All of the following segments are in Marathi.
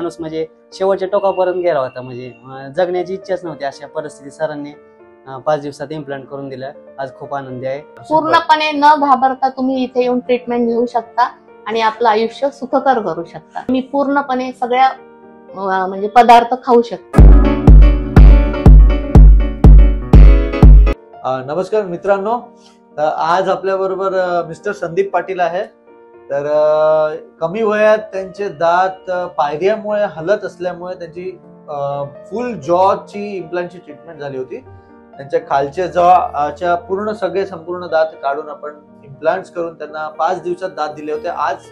माणूस म्हणजे शेवटच्या टोकापर्यंत गेला होता. म्हणजे जगण्याची इच्छाच नव्हती. अशा परिस्थितीत सरांनी 5 दिवसात इम्प्लांट करून दिलं. आज खूप आनंदी आहे. पूर्णपणे न घाबरता तुम्ही इथे येऊन ट्रीटमेंट घेऊ शकता आणि आपलं आयुष्य सुखकर करू शकता. मी पूर्णपणे सगळ्या म्हणजे पदार्थ खाऊ शकते. नमस्कार मित्रांनो, आज आपल्या बरोबर मिस्टर संदीप पाटील आहे. तर कमी वयात त्यांचे दात पायऱ्यामुळे हलत असल्यामुळे त्यांची फुल जॉची इम्प्लांटची ट्रीटमेंट झाली होती. त्यांच्या खालच्या जॉच्या संपूर्ण दात काढून आपण इम्प्लांट्स करून त्यांना 5 दिवसात दात दिले होते, आज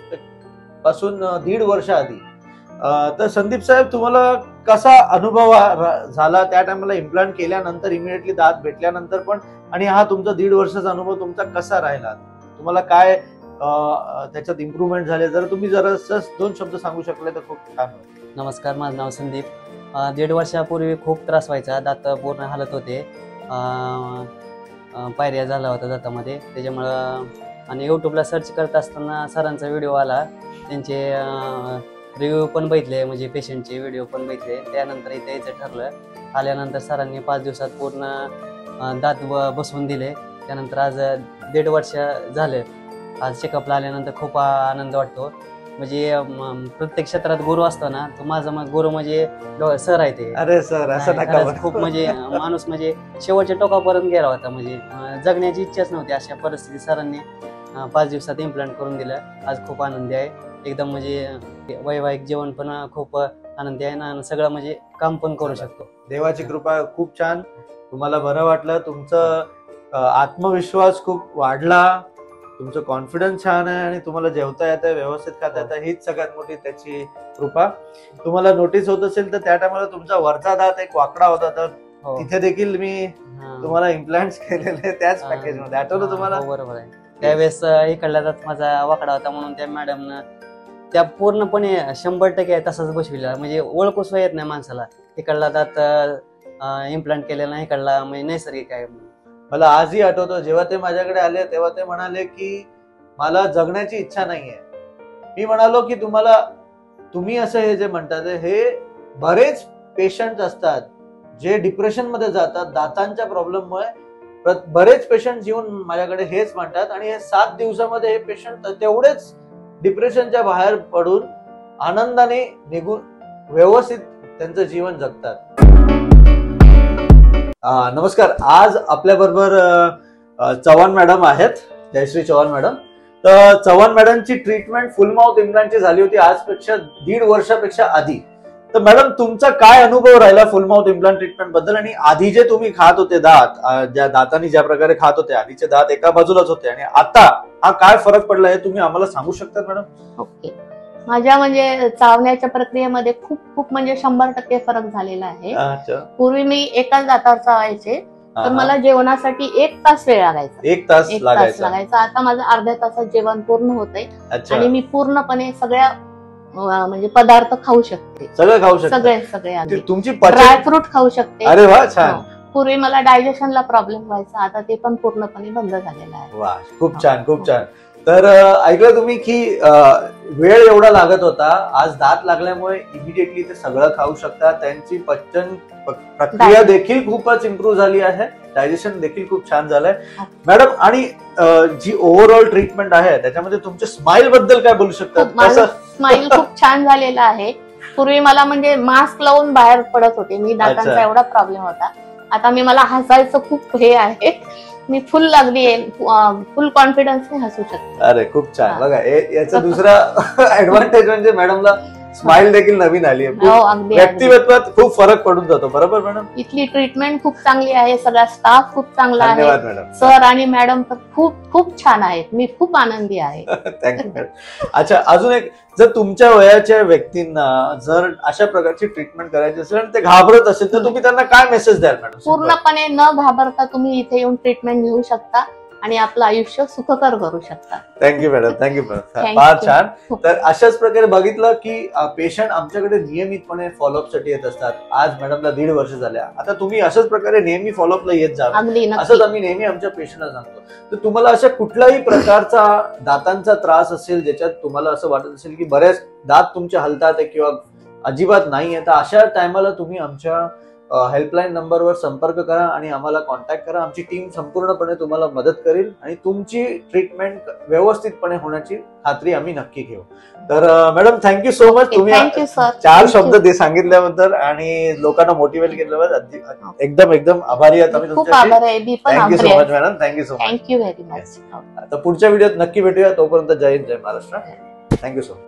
पासून 1.5 वर्ष आधी. तर संदीप साहेब, तुम्हाला कसा अनुभव झाला त्या टायमाला इम्प्लांट केल्यानंतर, इमिडिएटली दात भेटल्यानंतर पण, आणि हा तुमचा 1.5 वर्षाचा अनुभव तुमचा कसा राहिला? तुम्हाला काय त्याच्यात इम्प्रूव्हमेंट झाले? जर तुम्ही जरा 2 शब्द सांगू शकले तर खूप छान होईल. नमस्कार, माझं नाव संदीप. 1.5 वर्षापूर्वी खूप त्रास व्हायचा, दात पूर्ण हालत होते, पायऱ्या झाला होता दातामध्ये. त्याच्यामुळं आणि यूट्यूबला सर्च करत असताना सरांचा व्हिडिओ आला. त्यांचे रिव्ह्यू पण बघितले, म्हणजे पेशंटचे व्हिडिओ पण बघितले. त्यानंतर इथे यायचं ठरलं. आल्यानंतर सरांनी 5 दिवसात पूर्ण दात बसवून दिले. त्यानंतर आज 1.5 वर्ष झाले. आज चेकअपला आल्यानंतर खूप आनंद वाटतो. म्हणजे प्रत्येक क्षेत्रात गुरु असतो ना, तो माझा गुरु म्हणजे सर आहे ते. अरे सर, असं नका. खूप म्हणजे माणूस म्हणजे शेवटच्या टोकापर्यंत गेला होता. म्हणजे जगण्याची इच्छाच नव्हती. अशा परिस्थितीत सरांनी 5 दिवसात इम्प्लांट करून दिलं. आज खूप आनंदी आहे. एकदम म्हणजे वैवाहिक जीवन पण खूप आनंदी आहे ना, सगळं म्हणजे काम पण करू शकतो. देवाची कृपा. खूप छान, तुम्हाला बरं वाटलं, तुमचं आत्मविश्वास खूप वाढला, तुमचं कॉन्फिडन्स छान आहे आणि तुम्हाला जेवता येतं, व्यवस्थित खाता येतं, हीच सगळ्यात मोठी त्याची कृपा. तुम्हाला नोटीस होत असेल तर त्या टायमाला तुमचा वरचा दात एक वाकडा होता, तर तिथे देखील मी तुम्हाला इम्प्लांट्स केलेले त्याच पॅकेज मध्ये. आठवलं तुम्हाला? बरोबर आहे. त्यावेळेस इकडला दात माझा वाकडा होता म्हणून त्या मॅडमनं त्या पूर्णपणे 100% तसाच बसविला. म्हणजे ओळखूच येत नाही माणसाला, इकडला दात इम्प्लांट केलेला नाही, इकडला म्हणजे नैसर्गिक आहे. मला आजही आठवतं, जेव्हा ते माझ्याकडे आले तेव्हा ते म्हणाले की मला जगण्याची इच्छा नाहीये. मी म्हणालो की तुम्ही असं हे जे म्हणतात, हे बरेच पेशंट असतात जे डिप्रेशन मध्ये जातात दातांच्या प्रॉब्लेममुळे. बरेच पेशंट येऊन माझ्याकडे हेच म्हणतात, आणि हे 7 दिवसामध्ये हे पेशंट तेवढेच डिप्रेशनच्या बाहेर पडून आनंदाने निघून व्यवस्थित त्यांचं जीवन जगतात. नमस्कार, आज आपल्या बरोबर चव्हाण मॅडम आहेत, जयश्री चव्हाण मॅडम. तर चव्हाण मॅडमची ट्रीटमेंट फुल माउथ इम्प्लांटची झाली होती आजपेक्षा 1.5 वर्षापेक्षा आधी. तर मॅडम, तुमचा काय अनुभव राहिला फुल माउथ इम्प्लांट ट्रीटमेंट बद्दल? आणि आधी जे तुम्ही खात होते दात, ज्या दातांनी ज्या प्रकारे खात होते, आधीचे दात एका बाजूलाच होते, आणि आता हा काय फरक पडला हे तुम्ही आम्हाला सांगू शकता मॅडम? ओके. माझ्या म्हणजे चावण्याच्या प्रक्रियेमध्ये खूप म्हणजे 100% फरक झालेला आहे. पूर्वी मी एकाच दातावर चावायचे, तर मला जेवणासाठी 1 तास वेळ लागायचा. 1 तास लागायचा. आता माझं अर्ध्या तासात जेवण पूर्ण होतंय आणि मी पूर्णपणे सगळ्या म्हणजे पदार्थ खाऊ शकते. सगळं खाऊ शकते? सगळे. तुमची ड्रायफ्रूट खाऊ शकते. अरे वा, छान. पूर्वी मला डायजेशनला प्रॉब्लेम व्हायचा, आता ते पण पूर्णपणे बंद झालेलं आहे. वा, खूप छान, खूप छान. तर ऐकलं तुम्ही की वेळ एवढा लागत होता, आज दात लागल्यामुळे इमिडिएटली ते सगळं खाऊ शकतात. त्यांची पचन प्रक्रिया देखील खूपच इम्प्रूव्ह झाली आहे, डायजेशन देखील खूप छान झालंय मॅडम. आणि जी ओव्हरऑल ट्रीटमेंट आहे त्याच्यामध्ये तुमच्या स्माइल बद्दल काय बोलू शकतात? स्माइल खूप छान झालेला आहे. पूर्वी मला म्हणजे मास्क लावून बाहेर पडत होते मी, दातांचा एवढा प्रॉब्लेम होता. आता मला हसायचं खूप हे आहे, मी फुल कॉन्फिडन्सने हसू शकते. अरे खूप छान. बघा, याचा दुसरा ऍडव्हान्टेज म्हणजे मॅडमला स्माइल देखील नवीन आली आहे. व्यक्तिमत्वात खूप फरक पडून जातो. बरोबर मॅडम? इथली ट्रीटमेंट खूप चांगली आहे, सगळा स्टाफ खूप चांगला आहे. धन्यवाद मॅडम. सर आणि मॅडम तर खूप छान आहेत. मी खूप आनंदी आहे. Thank you madam. अच्छा, अजून एक, जर तुमच्या वयाच्या व्यक्तींना जर अशा प्रकारची ट्रीटमेंट करायची असेल आणि ते घाबरत असेल, तर तुम्ही त्यांना काय मेसेज द्याल मॅडम? पूर्णपणे न घाबरता तुम्ही इथे येऊन ट्रीटमेंट घेऊ शकता आणि आपलं आयुष्य सुखकर करू शकता. थँक्यू मॅडम, थँक्यू मॅडम, फार छान. तर अशाच प्रकारे बघितलं की पेशंट आमच्याकडे नियमितपणे फॉलोअप साठी येत असतात. आज मॅडमला 1.5 वर्ष झाल्या. आता तुम्ही अशाच प्रकारे नेहमी फॉलोअपला येत जा, असंच आम्ही नेहमी आमच्या पेशंटला सांगतो. तर तुम्हाला अशा कुठल्याही प्रकारचा दातांचा त्रास असेल ज्याच्यात तुम्हाला असं वाटत असेल की बऱ्याच दात तुमचे हलतात किंवा अजिबात नाहीये, तर अशा टायमाला तुम्ही आमच्या हेल्पलाईन नंबरवर संपर्क करा आणि आम्हाला कॉन्टॅक्ट करा. आमची टीम संपूर्णपणे तुम्हाला मदत करेल आणि तुमची ट्रीटमेंट व्यवस्थितपणे होण्याची खात्री आम्ही नक्की घेऊ. तर मॅडम थँक्यू सो मच, तुम्ही थँक्यू सर. 4 शब्द ते सांगितल्याबद्दल आणि लोकांना मोटिवेट केल्याबद्दल एकदम एकदम आभारी आहात आम्ही खूप तुमच्याशी. आभार आहे. मी पण थँक्यू सो आभारी much madam, thank you so much. Thank you very much. आता पुढच्या व्हिडिओत नक्की भेटूया. तोपर्यंत जय हिंद, जय महाराष्ट्र. Thank you so much.